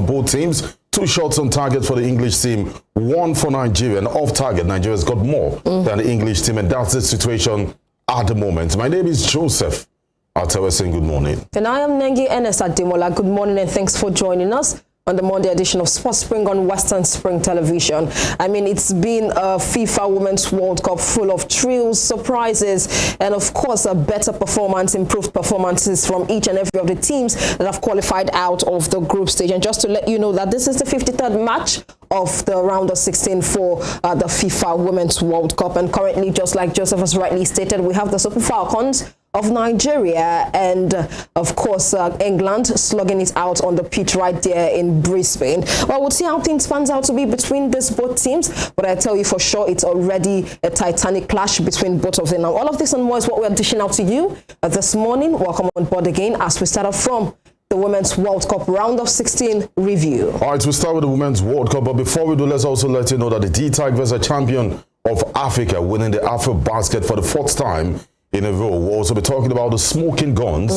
both teams. 2 shots on target for the English team, 1 for Nigeria, and off target. Nigeria's got more than the English team, and that's the situation at the moment. My name is Joseph. ATEWEH saying good morning. And I am NENGI Adimola. Good morning and thanks for joining us on the Monday edition of Sports Spring on Western Spring Television. I mean, it's been a FIFA Women's World Cup full of thrills, surprises, and of course, a better performance, improved performances from each and every of the teams that have qualified out of the group stage. And just to let you know that this is the 53rd match of the round of 16 for the FIFA Women's World Cup. And currently, just like Joseph has rightly stated, we have the Super Falcons of Nigeria and of course England slugging it out on the pitch right there in Brisbane. Well, we'll see how things pans out to be between these both teams, but I tell you for sure it's already a titanic clash between both of them. Now all of this and more is what we're dishing out to you this morning. Welcome on board again as we start off from the Women's World Cup round of 16 review. All right, we'll start with the Women's World Cup, but before we do, let's also let you know that the Tigress are champion of Africa, winning the Afrobasket for the 4th time in a row. We'll also be talking about the smoking guns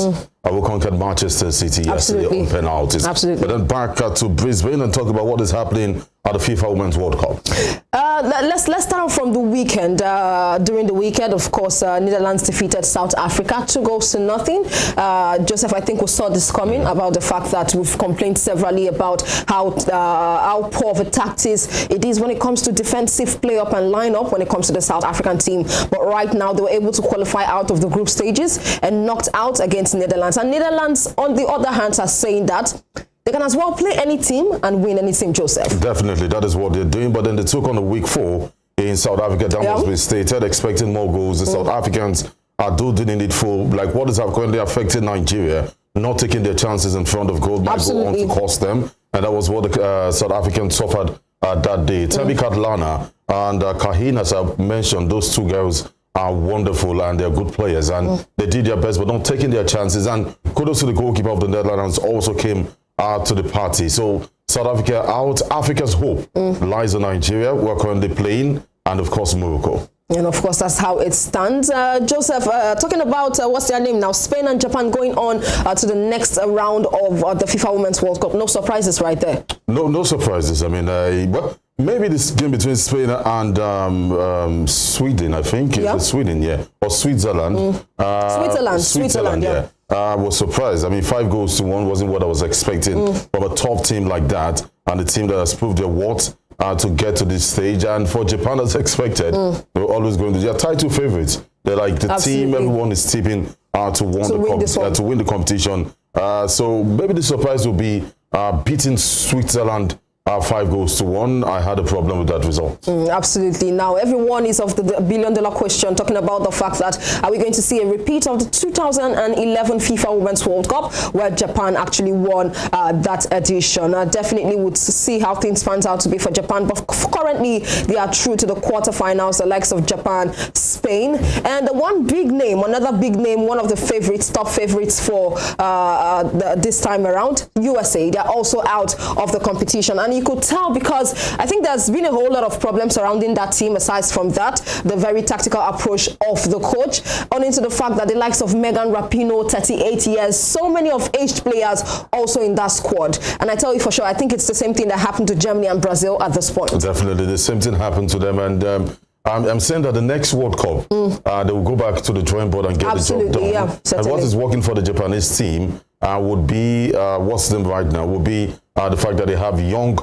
who conquered Manchester City yesterday on penalties. Absolutely. But then back to Brisbane and talk about what is happening at the FIFA Women's World Cup. Let's start off from the weekend. During the weekend, of course, Netherlands defeated South Africa 2-0. Joseph, I think we saw this coming about the fact that we've complained severally about how poor of a tactics it is when it comes to defensive play up and line up when it comes to the South African team. But right now, they were able to qualify out of the group stages and knocked out against Netherlands. And Netherlands, on the other hand, are saying that they can as well play any team and win any team, Joseph. Definitely, that is what they're doing. But then they took on a week 4 in South Africa. That was been stated, expecting more goals. The South Africans are doing it for, like, what is currently affecting Nigeria, not taking their chances in front of goal might go on to cost them. And that was what the South Africans suffered that day. Tabi Katlana and Kahin, as I mentioned, those 2 girls are wonderful and they're good players. And they did their best, but not taking their chances. And kudos to the goalkeeper of the Netherlands also came to the party. So South Africa out. Africa's hope lies in Nigeria, who are currently playing, and of course Morocco. And of course, that's how it stands. Joseph, talking about what's their name now? Spain and Japan going on to the next round of the FIFA Women's World Cup. No surprises right there. No surprises. I mean, well, maybe this game between Spain and Sweden, I think. Is it Sweden, yeah. Or Switzerland. Switzerland, yeah. I was surprised. I mean, 5-1 wasn't what I was expecting from a top team like that, and a team that has proved their worth to get to this stage. And for Japan, as expected, they're always going to be title favorites. They're like the team everyone is tipping to win the competition. So maybe the surprise will be beating Switzerland 5-1. I had a problem with that result. Absolutely. Now, everyone is of the billion-dollar question, talking about the fact that are we going to see a repeat of the 2011 FIFA Women's World Cup, where Japan actually won that edition? Definitely would see how things pans out to be for Japan, but currently they are through to the quarterfinals, the likes of Japan, Spain, and one big name, another big name, one of the favorites, top favorites for this time around, USA. They're also out of the competition. And you could tell because I think there's been a whole lot of problems surrounding that team. Aside from that, the very tactical approach of the coach, on into the fact that the likes of Megan Rapinoe, 38 years, so many of aged players also in that squad. And I tell you for sure, I think it's the same thing that happened to Germany and Brazil at this point. Definitely, the same thing happened to them. And I'm saying that the next World Cup, they will go back to the drawing board and get the job done. Yeah, and what is working for the Japanese team would be, what's them right now, would be the fact that they have young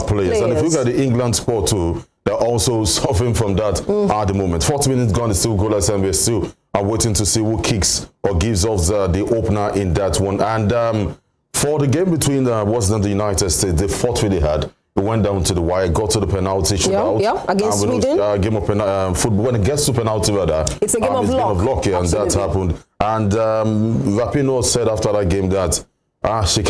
players. And if you look at the England squad too, they're also suffering from that at the moment. 40 minutes gone, it's still goalless, and we're still waiting to see who kicks or gives off the opener in that one. And for the game between the United States, the fourth really hard. We went down to the wire, got to the penalty shootout. Against Sweden. Game of football. When it gets to penalty, rather, it's a game of luck. And that happened. And Rapinoe said after that game that she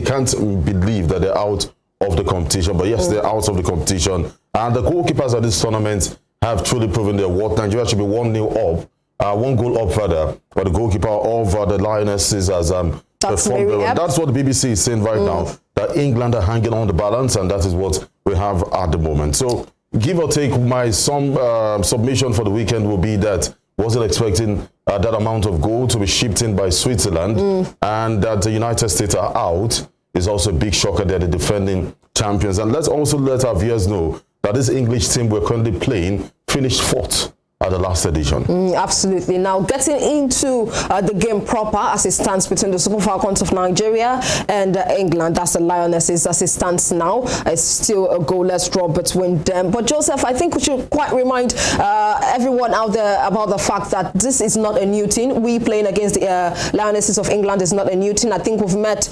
can't believe that they're out of the competition. But yes, they're out of the competition. And the goalkeepers at this tournament have truly proven their worth. Nigeria should be 1-0 up, 1 goal up rather. But the goalkeeper of the Lionesses has performed well. That's what the BBC is saying right now, that England are hanging on the balance, and that is what we have at the moment. So give or take, my submission for the weekend will be that wasn't expecting that amount of goal to be shipped in by Switzerland, and that the United States are out is also a big shocker. They're the defending champions. And let's also let our viewers know that this English team we're currently playing finished fourth at the last edition. Absolutely. Now, getting into the game proper as it stands between the Super Falcons of Nigeria and England, that's the Lionesses as it stands now. It's still a goalless draw between them. But Joseph, I think we should quite remind everyone out there about the fact that this is not a new team. We playing against the Lionesses of England is not a new team. I think we've met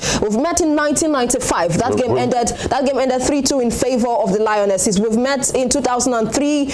in 1995. That game ended 3-2 in favor of the Lionesses. We've met in 2003,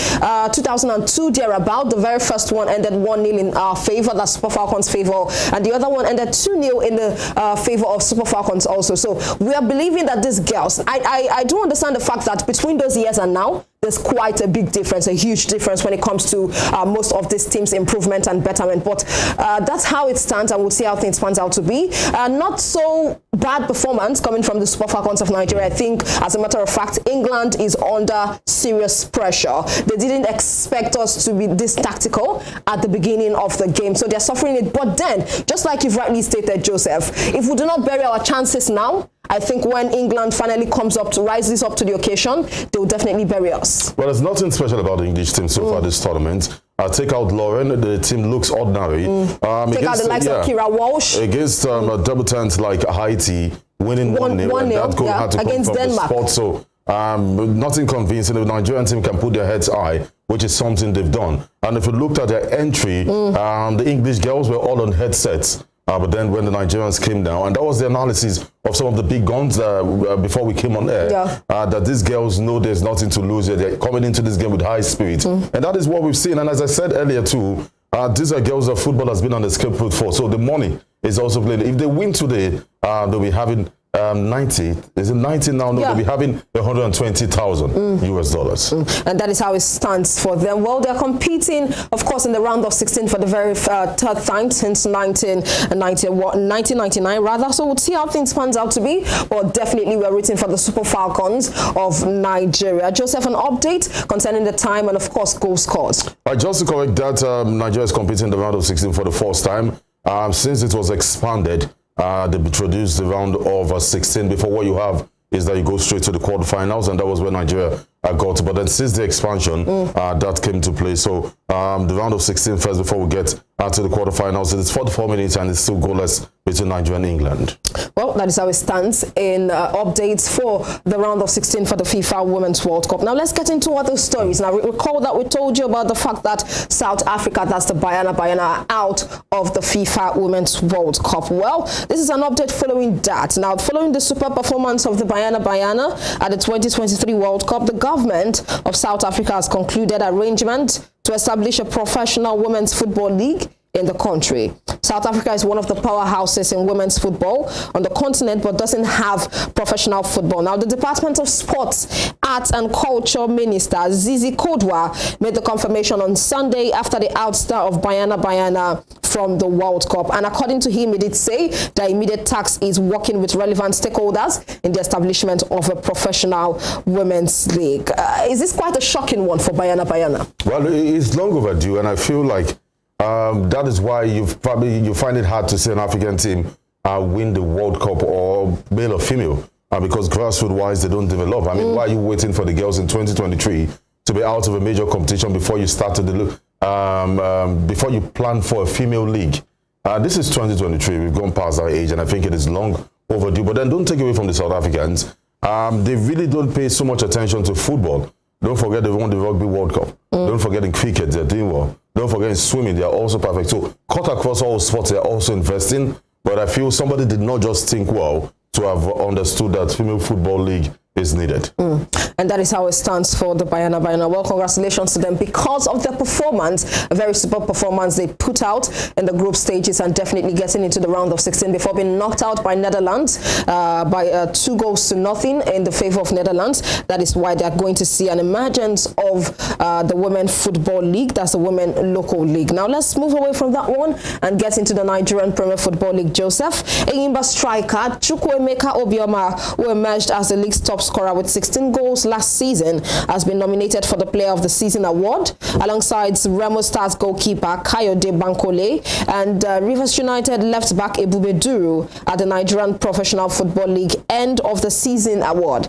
2002 thereabout. The very first one ended 1-0 in our favor, that's Super Falcons' favor, and the other one ended 2-0 in the favor of Super Falcons also. So we are believing that these girls, I do understand the fact that between those years and now, there's quite a big difference, a huge difference when it comes to most of these teams' improvement and betterment. But that's how it stands, and we'll see how things pans out to be. Not so bad performance coming from the Super Falcons of Nigeria. I think, as a matter of fact, England is under serious pressure. They didn't expect us to be this tactical at the beginning of the game, so they're suffering it. But then, just like you've rightly stated, Joseph, if we do not bury our chances now, I think when England finally rises up to the occasion, they will definitely bury us. Well, there's nothing special about the English team so far this tournament. Take out Lauren, the team looks ordinary. Take out the likes of Kira Walsh. Against debutants like Haiti, winning 1-0. That goal had to come from Denmark. The spot, so nothing convincing. The Nigerian team can put their heads high, which is something they've done. And if you looked at their entry, the English girls were all on headsets. But then when the Nigerians came down, and that was the analysis of some of the big guns before we came on air, that these girls know there's nothing to lose. They're coming into this game with high spirit. And that is what we've seen. And as I said earlier too, these are girls that football has been on the scapegoat for. So the money is also playing. If they win today, they'll be having 90. Is it 90 now? No, they'll be having 120,000 US dollars. And that is how it stands for them. Well, they're competing, of course, in the round of 16 for the very third time since 1999, rather. So we'll see how things pans out to be. But definitely, we're rooting for the Super Falcons of Nigeria. Joseph, an update concerning the time and, of course, goal scores. Just to correct that, Nigeria is competing in the round of 16 for the first time since it was expanded. They introduced the round of 16. Before, what you have is that you go straight to the quarterfinals, and that was where Nigeria got. But then since the expansion, that came to play. So the round of 16 first before we get to the quarterfinals. It's 44 minutes and it's still goalless between Nigeria and England. Well, that is how it stands in updates for the round of 16 for the FIFA Women's World Cup. Now, let's get into other stories. Now, recall that we told you about the fact that South Africa, that's the Banyana, are out of the FIFA Women's World Cup. Well, this is an update following that. Now, following the super performance of the Banyana at the 2023 World Cup, the government of South Africa has concluded arrangement to establish a professional women's football league in the country. South Africa is one of the powerhouses in women's football on the continent, but doesn't have professional football. Now, the Department of Sports, Arts and Culture Minister Zizi Kodwa made the confirmation on Sunday after the outstar of Banyana from the World Cup. And according to him, he did say that immediate task is working with relevant stakeholders in the establishment of a professional women's league. Is this quite a shocking one for Banyana? Well, it's long overdue, and I feel like that is why you find it hard to see an African team win the World Cup, or male or female, because grassroots-wise they don't develop. I mean, why are you waiting for the girls in 2023 to be out of a major competition before you start to before you plan for a female league? This is 2023. We've gone past our age, and I think it is long overdue. But then don't take away from the South Africans. They really don't pay so much attention to football. Don't forget they won the Rugby World Cup. Don't forget in cricket, they're doing well. Don't forget in swimming, they're also perfect. So cut across all sports, they're also investing. But I feel somebody did not just think well to have understood that female football league is needed. And that is how it stands for the Banyana. Well, congratulations to them because of their performance, a very superb performance they put out in the group stages, and definitely getting into the round of 16 before being knocked out by Netherlands by 2-0 in the favor of Netherlands. That is why they are going to see an emergence of the Women Football League. That's the Women Local League. Now, let's move away from that one and get into the Nigerian Premier Football League. Joseph, Eyimba striker Chukwuemeka Obioma, who emerged as the league's top scorer with 16 goals last season, has been nominated for the Player of the Season award, alongside Remo Stars goalkeeper Kayode Bankole and Rivers United left-back Ebube Duru at the Nigerian Professional Football League End of the Season award.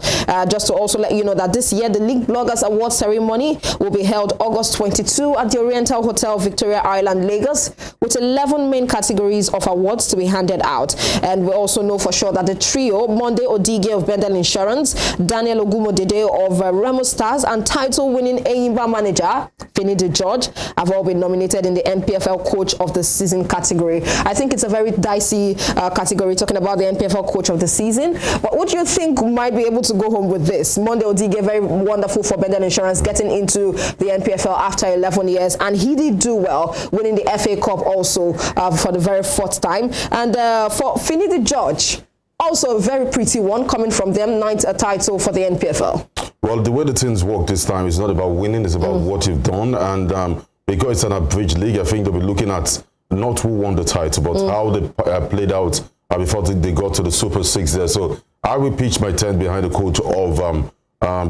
Just to also let you know that this year, the League Bloggers Award ceremony will be held August 22 at the Oriental Hotel, Victoria Island, Lagos, with 11 main categories of awards to be handed out. And we also know for sure that the trio, Monday Odige of Bendel Insurance, Daniel Ogumodede of Remo Stars, and title-winning Eyimba manager Finidi George have all been nominated in the NPFL Coach of the Season category. I think it's a very dicey category, talking about the NPFL Coach of the Season. But what do you think might be able to go home with this? Monday Odige, very wonderful for Bendel Insurance, getting into the NPFL after 11 years, and he did do well, winning the FA Cup also for the very fourth time. And for Finidi George, also a very pretty one coming from them, 9th title for the NPFL. Well, the way the things work this time is not about winning, it's about what you've done. And because it's an abridged league, I think they'll be looking at not who won the title, but how they played out before they got to the Super 6 there. So I will pitch my tent behind the coach of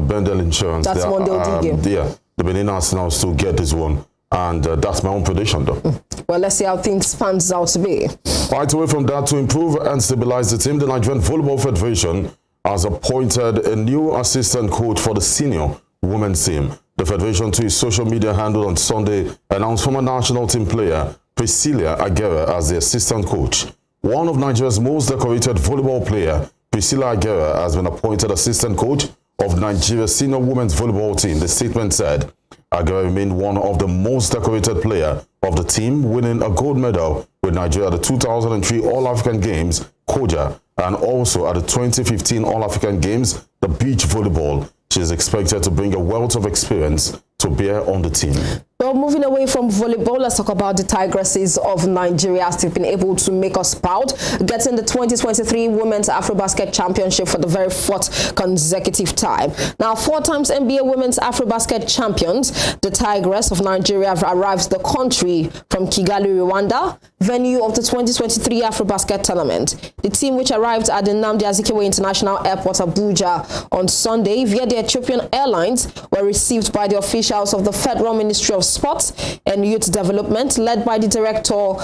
Bendel Insurance. That's Monday Odige. Yeah, the Benin Arsenals to get this one. And that's my own prediction, though. Well, let's see how things pans out to be. Right away from that, to improve and stabilize the team, the Nigerian Volleyball Federation has appointed a new assistant coach for the senior women's team. The federation, to its social media handle on Sunday, announced former national team player Priscilla Aguera as the assistant coach. One of Nigeria's most decorated volleyball player, Priscilla Aguera, has been appointed assistant coach of Nigeria's senior women's volleyball team. The statement said Aguera remained one of the most decorated player of the team, winning a gold medal with Nigeria at the 2003 All-African Games, Koja, and also at the 2015 All-African Games, the beach volleyball. She is expected to bring a wealth of experience to bear on the team. Well, moving away from volleyball, let's talk about the Tigresses of Nigeria, as they've been able to make us proud, getting the 2023 Women's Afrobasket Championship for the very fourth consecutive time. Now, 4 times NBA Women's Afrobasket champions, the Tigress of Nigeria have arrived the country from Kigali, Rwanda, venue of the 2023 Afrobasket tournament. The team, which arrived at the Nnamdi Azikiwe International Airport, Abuja, on Sunday via the Ethiopian Airlines, were received by the officials of the Federal Ministry of Sports and Youth Development, led by the Director,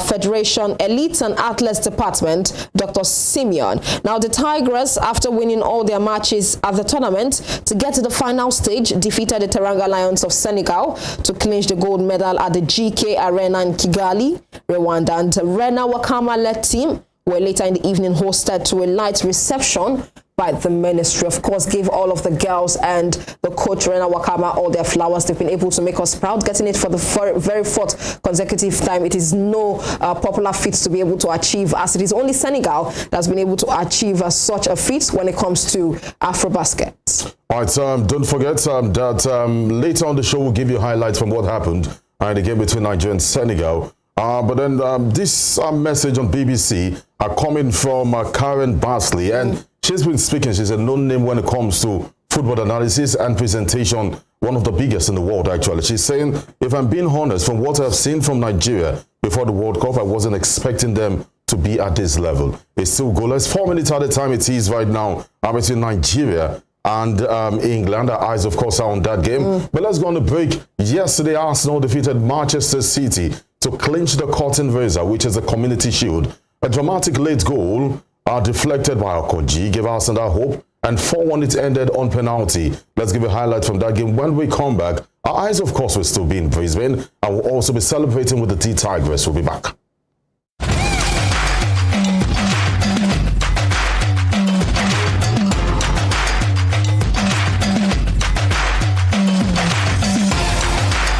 Federation Elite and Athletes Department, Dr. Simeon. Now, the Tigress, after winning all their matches at the tournament to get to the final stage, defeated the Teranga Lions of Senegal to clinch the gold medal at the GK Arena in Kigali, Rwanda. And Rena Wakama-led team were later in the evening hosted to a light reception by the ministry. Of course, give all of the girls and the coach Rena Wakama all their flowers. They've been able to make us proud, getting it for the very fourth consecutive time. It is no popular feat to be able to achieve, as it is only Senegal that's been able to achieve such a feat when it comes to Afrobasket. All right, don't forget that later on the show we'll give you highlights from what happened in the game between Nigeria and Senegal. But then this message on BBC are coming from Karen Barsley, and she's been speaking. She's a known name when it comes to football analysis and presentation, one of the biggest in the world, actually. She's saying, if I'm being honest, from what I've seen from Nigeria before the World Cup, I wasn't expecting them to be at this level. It's still goalless. 4 minutes at the time it is right now between Nigeria and England. Our eyes, of course, are on that game. But let's go on the break. Yesterday, Arsenal defeated Manchester City to clinch the Cotton Razor, which is the Community Shield. A dramatic late goal deflected by Okoji gave Arsenal hope, and 4-1 it ended on penalty. Let's give a highlight from that game. When we come back, our eyes, of course, will still be in Brisbane, and we'll also be celebrating with the Tigress. We'll be back.